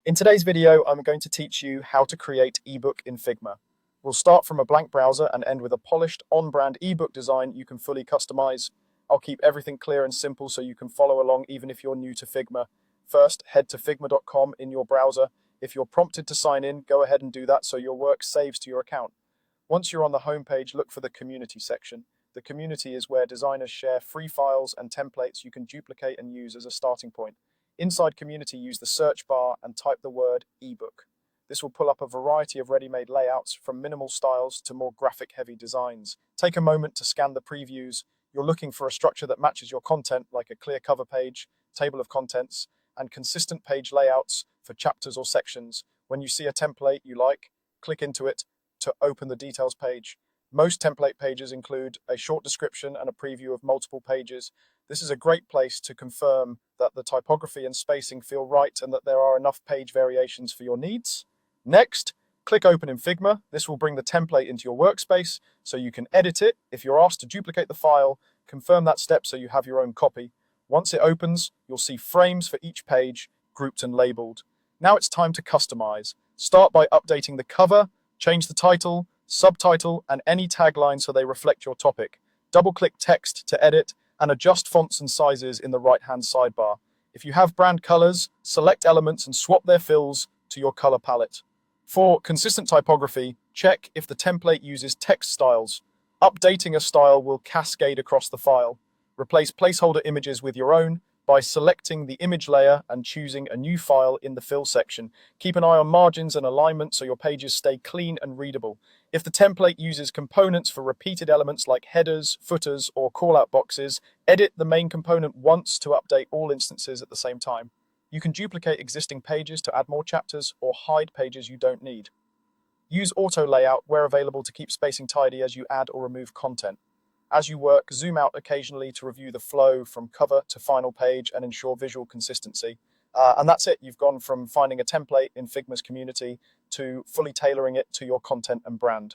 In today's video, I'm going to teach you how to create ebook in Figma. We'll start from a blank browser and end with a polished, on-brand ebook design you can fully customize. I'll keep everything clear and simple so you can follow along even if you're new to Figma. First, head to figma.com in your browser. If you're prompted to sign in, go ahead and do that so your work saves to your account. Once you're on the homepage, look for the community section. The community is where designers share free files and templates you can duplicate and use as a starting point. Inside community, use the search bar and type the word ebook. This will pull up a variety of ready-made layouts from minimal styles to more graphic-heavy designs. Take a moment to scan the previews. You're looking for a structure that matches your content, like a clear cover page, table of contents, and consistent page layouts for chapters or sections. When you see a template you like, click into it to open the details page. Most template pages include a short description and a preview of multiple pages. This is a great place to confirm that the typography and spacing feel right and that there are enough page variations for your needs. Next, click Open in Figma. This will bring the template into your workspace so you can edit it. If you're asked to duplicate the file, confirm that step so you have your own copy. Once it opens, you'll see frames for each page, grouped and labeled. Now it's time to customize. Start by updating the cover, change the title, subtitle, and any tagline so they reflect your topic. Double-click text to edit and adjust fonts and sizes in the right-hand sidebar. If you have brand colors, select elements and swap their fills to your color palette. For consistent typography, check if the template uses text styles. Updating a style will cascade across the file. Replace placeholder images with your own by selecting the image layer and choosing a new file in the fill section. Keep an eye on margins and alignment so your pages stay clean and readable. If the template uses components for repeated elements like headers, footers, or callout boxes, edit the main component once to update all instances at the same time. You can duplicate existing pages to add more chapters or hide pages you don't need. Use auto layout where available to keep spacing tidy as you add or remove content. As you work, zoom out occasionally to review the flow from cover to final page and ensure visual consistency. And that's it. You've gone from finding a template in Figma's community to fully tailoring it to your content and brand.